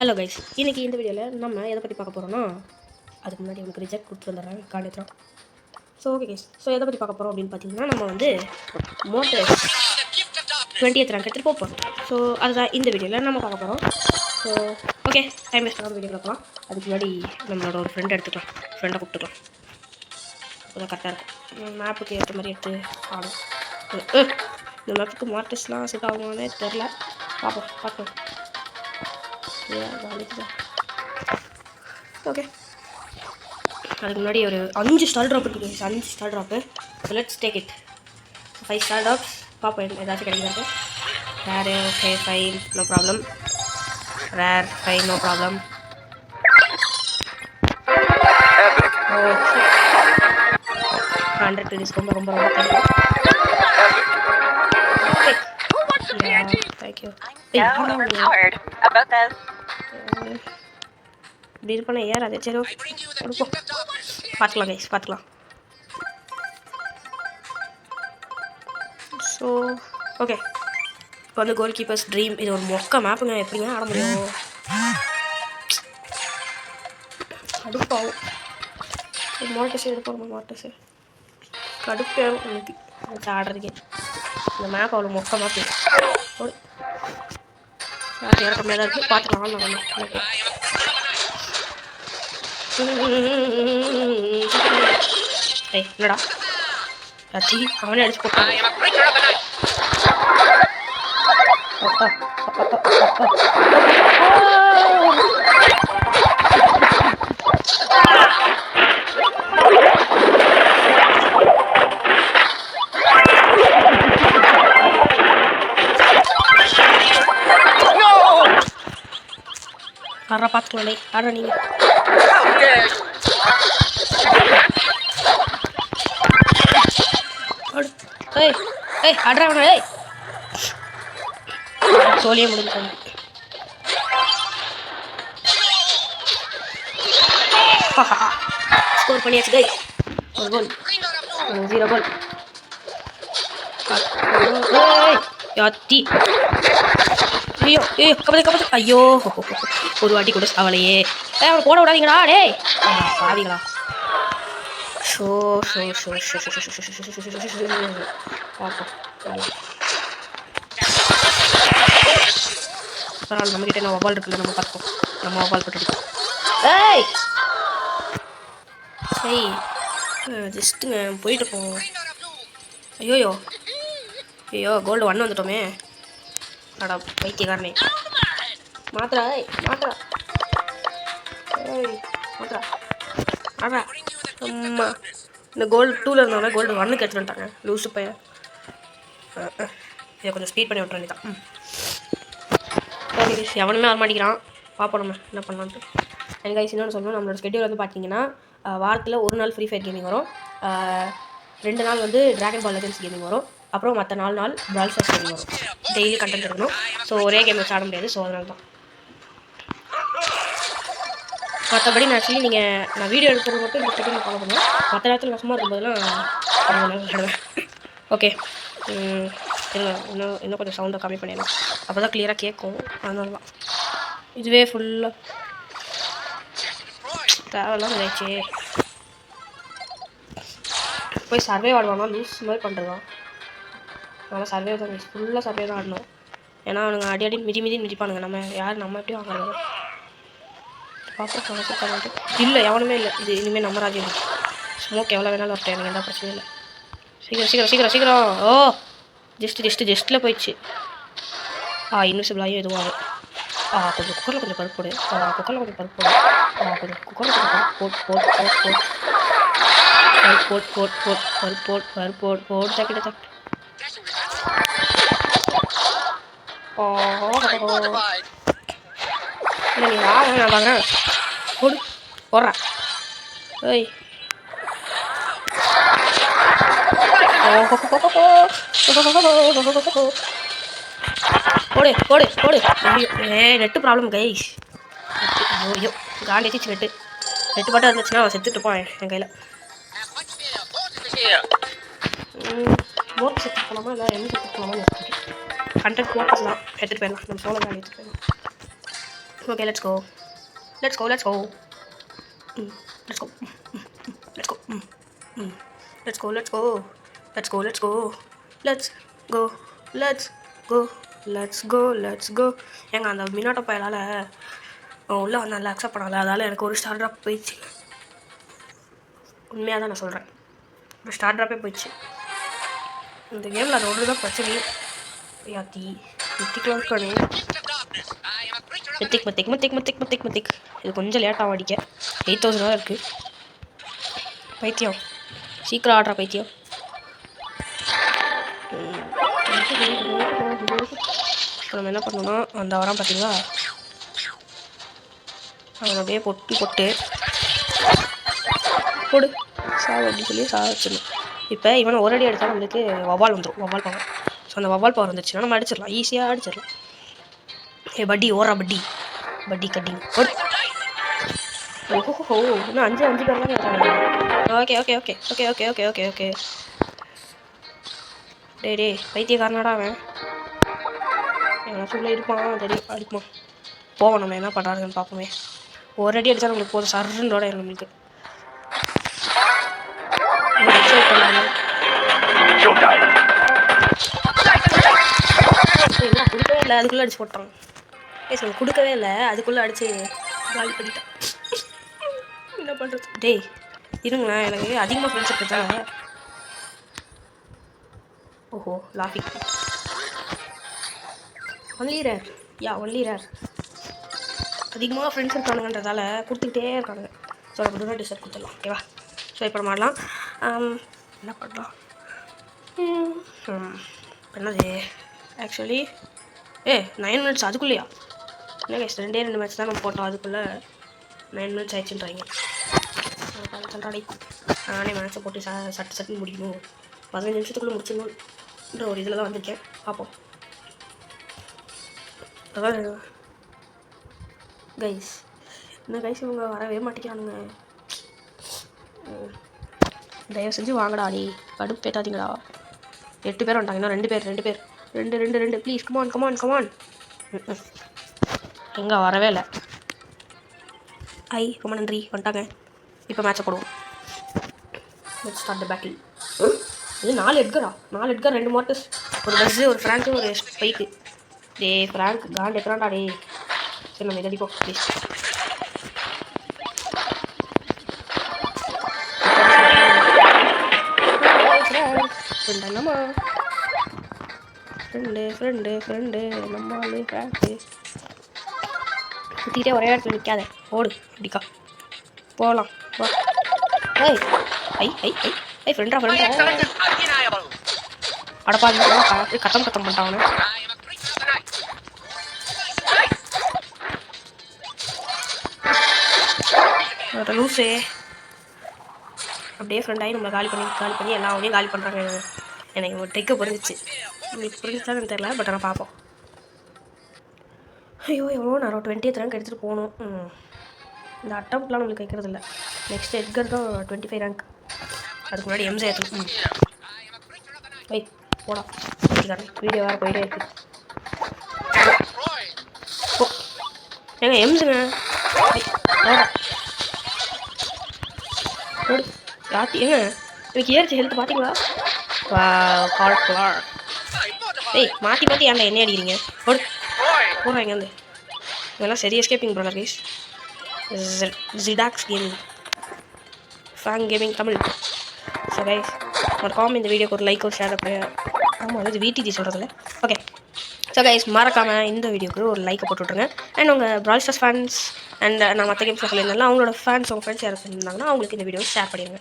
Hello guys, இன்றைக்கி இந்த வீடியோவில் நம்ம எதை பற்றி பார்க்க போகிறோம்னா, அதுக்கு முன்னாடி உங்களுக்கு ரிஜெக்ட் கொடுத்து வந்துடுறேன் காலேஜ்லாம். ஸோ ஓகே கைஸ், ஸோ எதை பற்றி பார்க்க போகிறோம் அப்படின்னு பார்த்தீங்கன்னா, நம்ம வந்து மோட்டர் 20th ரேங்க் எடுத்துகிட்டு போகிறோம். ஸோ அதுதான் இந்த வீடியோவில் நம்ம பார்க்க போகிறோம். ஸோ ஓகே, டைம் வேஸ்ட் பண்ணாமல் வீடியோ பார்க்கலாம். அதுக்கு முன்னாடி நம்மளோட ஒரு ஃப்ரெண்டை எடுத்துக்கலாம், ஃப்ரெண்டை கூப்பிட்டுக்கலாம். அப்போதான் கரெக்டாக இருக்கும். மேப்புக்கு ஏற்ற மாதிரி எடுத்து ஆடும். இந்த மேப்புக்கு மார்டர்ஸ்லாம் செட் ஆகுமானே தெரில, பார்ப்போம். ஓகே, அதுக்கு முன்னாடி ஒரு 5 ஸ்டார் ட்ராப் இருக்குது. 5 star drop. So let's take it. 5 star drops பார்ப்போம் ஏதாச்சும் கிடைக்கிறது. Rare okay, 5 no problem. Rare 5 no problem. 100 rupees ரொம்ப தேங்க்யூ. இப்படி இருப்பானே யார் அது? சரி ஓகே, கொடுப்போம். பார்த்துக்கலாம் கைஸ், பார்த்துக்கலாம். ஸோ ஓகே, இப்போ வந்து கோல் கீப்பர்ஸ் ட்ரீம். இது ஒரு மொக்க மேப்புங்க, எப்படிங்க ஆட முடியும்? கடுப்பாகும். மாட்டர்ஸ் எடுப்போம், மாட்டர்ஸ் கடுப்பாகும் எனக்கு ஆடுறதுக்கே. இந்த மேப் அவ்வளோ மொக்க மேப்பு. யாரும் கம்மியாக தான் இருக்குது, பார்த்துக்கலாம். ஏய் என்னடா ரத்தி, அவனே அடிச்சு போட்டான். ஆடுறா, பார்த்துக்கலாம். ஆடுறா நீங்கள். ஏய் ஆடுறா அவனை. ஏய் சோழியே முடிஞ்சாங்க. ஸ்கோர் பண்ணியாச்சு கைஸ். ஒரு கோல், 0 கோல். யாத்தி, ஐயோ கபடி. ஐயோ, ஒரு வாட்டி கூட அவளையே அவனை போட விடாதீங்கடா. டேய் பாவிங்களா. ஷோ பரவாயில்ல, நம்மகிட்ட என்ன வபால் இருக்குல்ல, நம்ம பார்ப்போம். நம்ம வபால் போட்டுருக்கோம். ஏய் சரி ஜஸ்ட்டுங்க போயிட்டு போவோம். ஐயோ கோல்டு 1 வந்துட்டோமே. அடா பைத்தியக்காரனே. மாத்திரா ஆடா. அம்மா, இந்த கோல்டு 2ல் இருந்தோடனே கோல்டு 1க்கு எடுத்துட்டு வந்துட்டாங்க. லூஸு பையன். இதை கொஞ்சம் ஸ்பீட் பண்ணி விட்டுற வேண்டியதான். ஓகே, எவனுமே வர மாட்டேங்கிறான். பார்ப்போம் நம்ம என்ன பண்ணலான்ட்டு. எனக்கு கைஸ் இன்னொன்று சொல்லணும், நம்மளோட ஸ்கெட்யூல் வந்து பார்த்தீங்கன்னா, வாரத்தில் 1 நாள் ஃப்ரீ ஃபயர் கேமிங் வரும், 2 நாள் வந்து ட்ராகன் பால் லெஜெண்ட்ஸ் கேமிங் வரும், அப்புறம் மற்ற 4 நாள் பிரால் ஸ்டார்ஸ் கேமிங் வரும். டெய்லி கண்டென்ட் இருக்கணும். ஸோ ஒரே கேம் வச்சு ஆட முடியாது. ஸோ அதனால தான். மற்றபடி நான் ஆக்சுவலி நான் வீடியோ எடுக்கிறது மட்டும் இந்த செகண்ட் ஃபாலோ பண்ணுவேன். மற்ற நேரத்தில் நான் சும்மா இருக்கும்போதெல்லாம் விளையாடுவேன். ஓகே, இன்னும் கொஞ்சம் சவுண்டை கம்மி பண்ணிடலாம், அப்போ தான் கிளியராக கேட்கும். அதனால தான் இதுவே ஃபுல்லாக தேவையெல்லாம் நினைச்சே. போய் சர்வே ஆடுவானா லூஸ் மாதிரி பண்ணுறதான். அதனால் சர்வே தான் ஃபுல்லாக சர்வே தான் ஆடணும். ஏன்னா அவனுங்க அடி மிதிப்பானுங்க. நம்ம எப்படி வாங்குறது? பார்ப்போம். இல்லை எவனுமே இல்லை. இது இனிமேல் நம்ம ராஜ்யம். ஸ்மோக் எவ்வளோ வேணாலும் வரட்டேன், எனக்கு எந்த பிரச்சனையும் இல்லை. சீக்கிரம். ஓ ஜஸ்ட்டில் போயிடுச்சு. இன்விசிபிள் ஆகியும் எதுவும் ஆகும். கொஞ்சம் குக்கரில் கொஞ்சம் பருப்பு போடு. கொஞ்சம் போடு. சக்கிட்ட இல்லை நீ வாங்க, நான் வாங்குறேன். போடுறா. ஏய் போடு. Net problem guys. ஐயோ காண்டி வச்சு நெட்டு பாட்டம் இருந்துச்சுன்னா அவன் செத்துட்டு இருப்பான் என் கையில். போட் செத்து போகலாமா இல்லை என்ன செத்து போகலாமா? கண்டென்ட் போட்டஸ் தான் எடுத்துகிட்டு போயிடலாம். நம்ம சோழ காலி எடுத்துகிட்டு போயிடலாம். Okay, let's go. Let's go. Let's go. Let's go. Let's go. Let's go. Let's go. Let's go. Let's go. Let's go. Let's go. Let's go. Let's go. ஏங்க அந்த மினாட்டோ பயலால் உள்ளே வந்து நல்லா அக்செப்ட் பண்ணல, அதால் எனக்கு ஒரு ஸ்டார் ட்ராப் போயிடுச்சு. உண்மையாக தான் நான் சொல்கிறேன், ஒரு ஸ்டார் ட்ராப்பே போயிடுச்சு. இந்த கேமில் அது ஒன்று தான் பிரச்சனை. யாத்தி மித்திக்கலாம் இருக்கானே. மித்திக் இது கொஞ்சம் லேட்டாக அடிக்க. 8000 தான் இருக்குது. பைத்தியம் சீக்கிரம் ஆடுறா பைத்தியம். நம்ம என்ன பண்ணோம்னா அந்த வரான் பார்த்தீங்களா, அவனை அப்படியே போட்டு போடு சாவு அப்படின்னு சொல்லி வச்சிடணும். இப்போ இவனை ஒரு அடி அடித்தா நம்மளுக்கு வவால் வந்துடும், வவால் பவர். ஸோ அந்த வவால் பவர் வந்துச்சுன்னா நம்ம அடிச்சிடலாம், ஈஸியாக அடிச்சிடலாம். ஏ பட்டி ஓரா பட்டி கட்டிங் போடு. ஓஹோ இன்னும் 5 பேர் தான் இருக்காங்க. ஓகே. டே பைத்தியக்காரனாடா அவன். எங்கன்னா சொல்ல இருப்பான், தெரியும் அடிப்பான். போவோம், நம்ம என்ன பண்ணுறாருன்னு பார்ப்போமே. ஒரு அடி அடித்தா நம்மளுக்கு போதும், சர்றோட நம்மளுக்கு கொடுக்கவே இல்லை, அதுக்குள்ளே அடிச்சு போட்டான். கொடுக்கவே இல்லை, அதுக்குள்ளே அடிச்சு காலி பண்ணிட்டான். என்ன பண்ணுறது? டேய் இருங்களேன், எனக்கு அதிகமாக ஃப்ரெண்ட்ஸ் இருக்காங்க. ஓஹோ லாஃபிங் ஒன்லி ரேர். அதிகமாக ஃப்ரெண்ட்ஸ் இருக்கானுங்கன்றதால கொடுத்துக்கிட்டே இருக்காங்க. ஸோ நம்ம டூ டிசர்ட் கொடுத்துடலாம், ஓகேவா? ஸோ இப்போ மாடலாம். என்ன பண்ணலாம்? என்னது ஆக்சுவலி 9 minutes அதுக்குள்ளேயா? என்ன கேஸ் 2 மேட்ச் தான் நம்ம போட்டோம், அதுக்குள்ளே 9 minutes ஆயிடுச்சுன்றாங்க. சொல்கிறாடி நானே மேட்ச்சை போட்டு சட்டுன்னு முடிக்கணும், 15 நிமிஷத்துக்குள்ளே முடிச்சிடணுன்ற ஒரு இதில் தான் வந்திருக்கேன். பார்ப்போம். அதான் கைஸ், என்ன கைஸ் இவங்க வரவே மாட்டேங்கிறானுங்க. தயவு செஞ்சு வாங்கடா, நீ கடுப்பு பேட்டாதீங்கடா. 8 பேர் வந்துட்டாங்க, இன்னும் 2 பேர். 2 ப்ளீஸ் கமான். எங்கே வரவே இல்லை. ரொம்ப நன்றி வந்துட்டாங்க. இப்போ மேட்சை போடுவோம். Let's start the battle. இது 4 எட்கரா? 4 எட்கர், 2 மார்டஸ், ஒரு பஸ்ஸு, ஒரு ஃப்ராங்க்கு, ஒரு ஸ்பைக்கு. டே ஃப்ராங்க் காண்ட் எக்கிறான்டா டே. சரி நம்ம இதை அடிப்போம் ப்ளீஸ். என்னம்மா ஃப்ரெண்டு நம்மளு ஃப்ராங்க்கு சுற்றிக்கிட்டே ஒரே இடத்துல நிற்காத, ஓடு அடிக்கா போகலாம். ஃப்ரெண்டா அடப்பா கத்தம் பண்ணிட்டான். லூஸு அப்படியே ஃப்ரெண்டாகி நம்மளை காலி பண்ணி எல்லா அவனையும் காலி பண்ணுறாங்க. எனக்கு ஒரு ட்ரிக்கு புரிஞ்சிச்சு, உங்களுக்கு புரிஞ்சிச்சான்னு தெரியல, பட் ஆனால் பார்ப்போம். ஐயோ எவ்வளோ நேரம் 20th ரேங்க் எடுத்துகிட்டு போகணும். இந்த அட்டம்ப்ட்லாம் நம்மளுக்கு வைக்கிறது இல்லை. நெக்ஸ்ட் எட்கர் தான் 25 ரேங்க். அதுக்கு முன்னாடி எம்ஜே ஏற்றணும். போடா வீடியோ வேறு போயிட்டே இருக்கு. ஏங்க எம்ஸுங்க யாத்தி ஏங்க எனக்கு ஏறிச்சு ஹெல்த் பார்த்தீங்களா? மாற்றி ஏன்டா என்ன அடிக்கிறீங்க? போடுறாங்க வந்து இதெல்லாம் சரி எஸ்கேப்பிங் ப்ரோ கைஸ். ஜிடாக்ஸ் gaming, fang gaming Tamil. So guys மறக்காமல் இந்த வீடியோக்கு ஒரு லைக், ஒரு ஷேர். ஆமாம் அது விடிஜி சொல்கிறதில்ல. ஓகே ஸோ கைஸ் மறக்காமல் இந்த வீடியோக்கு ஒரு லைக்கை போட்டு விட்ருங்க. அண்ட் உங்கள் பிரால் ஸ்டார்ஸ் ஃபேன்ஸ் அண்ட் நான் மற்ற கேம்ஸில் சொல்லியிருந்தாலும் அவங்களோட ஃபேன்ஸ், உங்கள் ஃப்ரெண்ட்ஸ் யாரும் சொல்லியிருந்தாங்கன்னா அவங்களுக்கு இந்த வீடியோ ஷேர் பண்ணிடுங்க.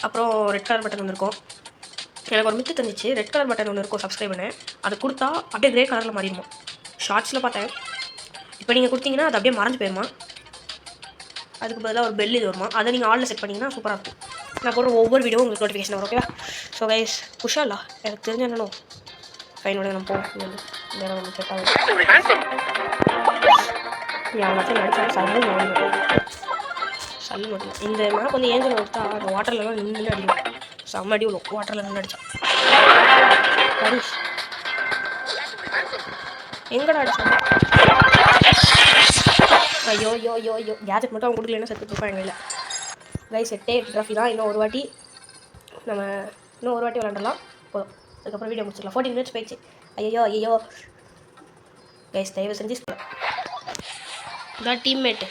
அப்புறம் ரெட் கலர் பட்டன் வந்துருக்கும். எனக்கு ஒரு மித்து தந்துச்சு, ரெட் கலர் பட்டன் ஒன்று இருக்கும், சப்ஸ்கிரைப் பண்ணேன். அது கொடுத்தா அப்படியே கிரே கலரில் மாறிடுமா. ஷார்ட்ஸில் பார்த்தேன். இப்போ நீங்கள் கொடுத்தீங்கன்னா அது அப்படியே மறைஞ்சு போயிடுமா. அதுக்கு பதிலாக ஒரு பெல் இது வருமா, அதை நீங்கள் ஆலில் செட் பண்ணிங்கன்னா சூப்பராக இருக்கும். நான் போடுற ஒவ்வொரு வீடியோ உங்களுக்கு நோட்டிஃபிகேஷன் வரும், ஓகேவா? ஸோ கைஸ் புஷாலா எனக்கு தெரிஞ்ச என்னோ ஃபைனோட நம்ம போவோம். வேறு ஒன்று செட் ஆகும். யாராச்சும் நடிச்சாலும் சல்லு மட்டும். இந்த மேப் வந்து ஏஞ்சல் எடுத்தா அந்த வாட்டர்லலாம் நின்று அடிக்கும். செம்ம அடி விடும் வாட்டரில் நின்று அடித்தா. ஹரிஷ் எங்கடா அடிச்சாங்க? ஐயோ ஐயோ ஐயோ ஐயோ கேஜெட் மட்டும் அவங்க கொடுக்கலன்னா செத்துட்ருப்பாங்க இல்லை கைஸ் 8 ட்ராஃபி தான். இன்னும் ஒரு வாட்டி விளாண்டலாம் போதும். அதுக்கப்புறம் வீடியோ முடிச்சிடலாம். 14 மினிட்ஸ் போயிடுச்சு. ஐயோ கைஸ் தயவு செஞ்சு இதான் டீம்மேட்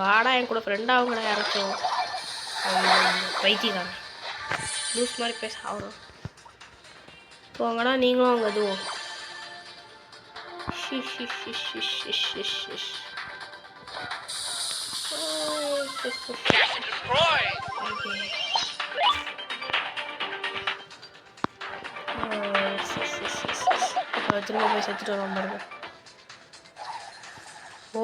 வாடா என் கூட ஃப்ரெண்டாக அவங்கள யாராச்சும் பைத்தியக்காரன் லூஸ் மாதிரி பேச ஆகணும். போங்கடா நீங்களும் அங்கே எதுவும் திரும்ப போய் செத்துட்டு வரோம் பாருங்க. ஓ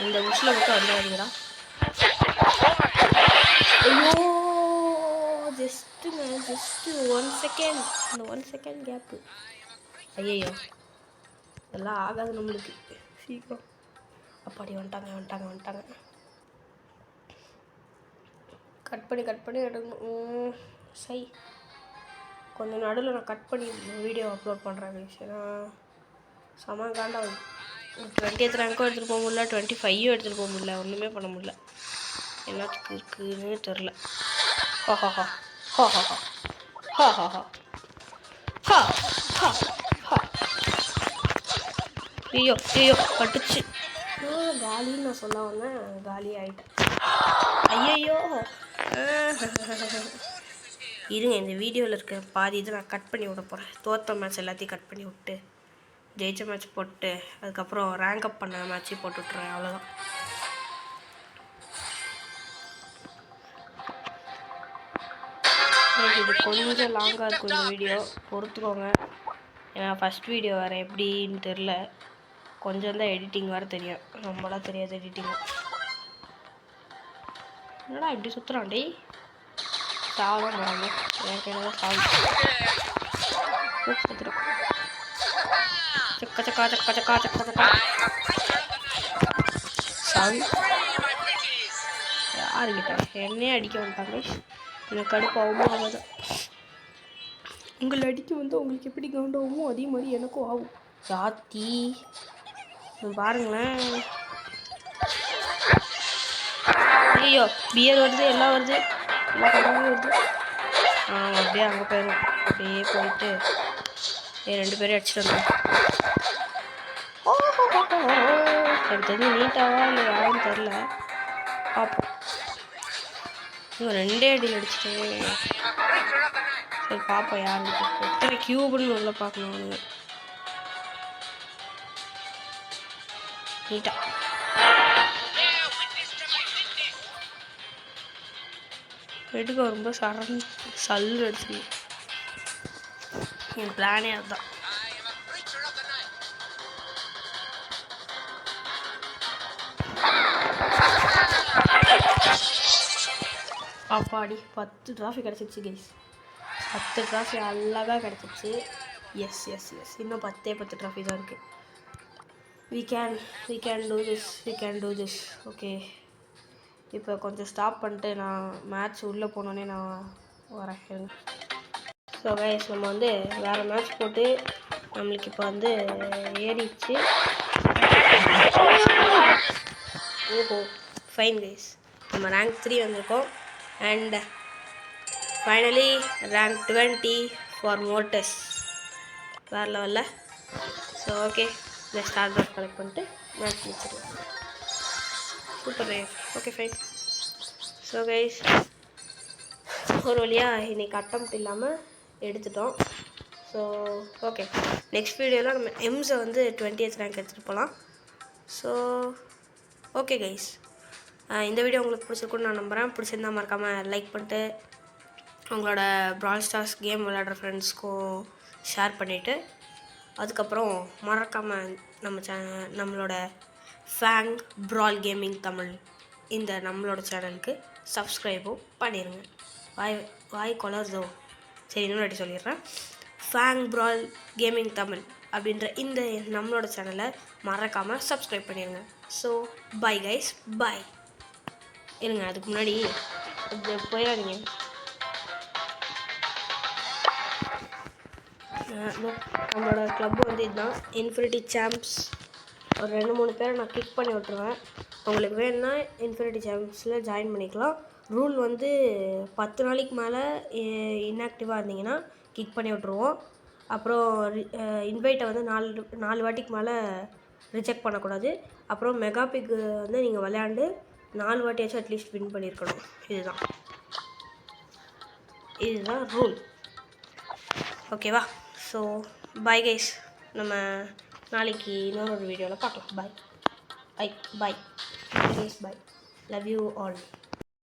இந்த புஷ்ல மட்டும் வந்துடாதீங்கடா. ஐயோ ஜஸ்ட்டு 1 செகண்ட். இந்த 1 செகண்ட் கேப்பு. ஐயோ இதெல்லாம் ஆகாது நம்மளுக்கு. சீக்கிரம் அப்பாடி வந்துட்டாங்க. கட் பண்ணி எடுக்கணும். சரி கொஞ்சம் நடுவில் நான் கட் பண்ணி வீடியோ அப்லோட் பண்ணுறேன். ஏன்னா செம காண்டாகும். 20th ரேங்க்கும் எடுத்துகிட்டு போக முடியல, 25 எடுத்துகிட்டு போக முடியல, ஒன்றுமே பண்ண முடியல. என்னத்துக்கு இருக்குதுன்னு தெரில. ஐயோ பட்டுச்சு. காலின்னு நான் சொல்ல வந்தேன், காலி ஆகிட்டேன். ஐயோ இருங்க, இந்த வீடியோவில் இருக்க பாதி இதை நான் கட் பண்ணி விட போகிறேன். தோற்ற மேட்ச் எல்லாத்தையும் கட் பண்ணி விட்டு ஜெயிச்ச மேட்ச் போட்டு அதுக்கப்புறம் ரேங்க் அப் பண்ண மேட்சையும் போட்டு விட்ருவேன். அவ்வளோதான். இது கொஞ்சம் லாங்காக இருக்கும் இந்த வீடியோ, பொறுத்துக்கோங்க. ஏன்னா ஃபஸ்ட் வீடியோ வேறு எப்படின்னு தெரில. கொஞ்சம் தான் எடிட்டிங் வேறு தெரியும், ரொம்பலாம் தெரியாது எடிட்டிங். என்னடா இப்படி சுற்றுறான் டேய். சாவதான் போகிறாங்க என் கையில் தான் சாவு. சக்கா சாவு. யாருக்கிட்ட என்னையே அடிக்க வந்துட்டாங்க. எனக்கு கடுப்பாகுமோ ஆகாது. உங்களை அடிக்க வந்து உங்களுக்கு எப்படி கவுண்டாகுமோ அதே மாதிரி எனக்கும் ஆகும். சாத்தி பாருங்களேன். ஐயோ பியர் வருது, எல்லாம் வருது, எல்லா கடவுளும் வருது. அப்படியே அங்கே போயிடும். அப்படியே போயிட்டு 2 பேரும் அடிச்சுட்டு வந்தோம். எனக்கு தெரிஞ்சு நீட்டாவா இல்லை யாருன்னு தெரில, பார்ப்போம். இவங்க 2 அடியில் அடிச்சுட்டு சரி பார்ப்போம் யாருன்னு. எத்தனை கியூப்னு உள்ள பார்க்கணும். அவனுங்க நீட்டா எடுக்க ரொம்ப சல்லு அடிச்சு. என் பிளானே அதுதான். அப்பாடி 10 ட்ராஃபி கிடச்சிருச்சு கைஸ். 10 ட்ராஃபி அழகாக கிடச்சிருச்சு. எஸ் இன்னும் 10 ட்ராஃபி தான் இருக்குது. we can do this okay. இப்போ கொஞ்சம் ஸ்டாப் பண்ணிட்டு நான் மேட்ச் உள்ளே போனோன்னே நான் வரேன். ஸோ கைஸ் நம்ம வந்து வேறு மேட்ச் போட்டு நம்மளுக்கு இப்போ வந்து ஏறிச்சு. ஓஹோ ஃபைன் கைஸ், நம்ம ரேங்க் 3 வந்திருக்கோம். And finally rank 20 for motors. வேறு லெவலில். ஸோ ஓகே இந்த ஸ்டார் ட்ராப் கலெக்ட் பண்ணிட்டு மேட்ச் முடிச்சிடுவோம். Super guys. Okay fine. So guys ஒரு வழியாக இன்றைக்கி அட்டம்ப்ட் இல்லாமல் எடுத்துட்டோம். ஸோ ஓகே நெக்ஸ்ட் வீடியோவில் நம்ம எம்ஸை வந்து 20th ரேங்க் எடுத்துகிட்டு போகலாம். ஸோ ஓகே கைஸ், இந்த வீடியோ உங்களுக்கு பிடிச்சிருக்குன்னு நான் நம்புகிறேன். பிடிச்சிருந்தா மறக்காமல் லைக் பண்ணிட்டு உங்களோட பிரால் ஸ்டார்ஸ் கேம் விளையாடுற ஃப்ரெண்ட்ஸ்க்கும் ஷேர் பண்ணிவிட்டு அதுக்கப்புறம் மறக்காமல் நம்மளோட ஃபேங் பிரால் கேமிங் தமிழ் இந்த நம்மளோட சேனலுக்கு சப்ஸ்கிரைபும் பண்ணிடுங்க. வாய் கொலர்தோ சரி இன்னொரு வாட்டி சொல்லிடுறேன். ஃபேங் பிரால் கேமிங் தமிழ் அப்படின்ற இந்த நம்மளோட சேனலை மறக்காமல் சப்ஸ்கிரைப் பண்ணிடுங்க. So bye guys, bye. இருங்க அதுக்கு முன்னாடி போயிடாதீங்க. நம்மளோட கிளப்பு வந்து இதுதான், இன்ஃபினிட்டி சாம்ப்ஸ். ஒரு 2-3 பேரை நான் கிக் பண்ணி விட்ருவேன். உங்களுக்கு வேணும்னா இன்ஃபினிட்டி சாம்ப்ஸில் ஜாயின் பண்ணிக்கலாம். ரூல் வந்து 10 நாளைக்கு மேலே இன்ஆக்டிவாக இருந்தீங்கன்னா கிக் பண்ணி விட்ருவோம். அப்புறம் இன்வைட்டை வந்து 4 வாட்டிக்கு மேலே ரிஜெக்ட் பண்ணக்கூடாது. அப்புறம் மெகாபிக் வந்து நீங்கள் விளையாண்டு 4 வாட்டியாச்சும் அட்லீஸ்ட் வின் பண்ணியிருக்கணும். இதுதான் ரூல். ஓகேவா? ஸோ பாய் கைஸ், நம்ம நாளைக்கு இன்னொரு வீடியோவில் பார்க்கலாம். Bye guys, bye. Love you all.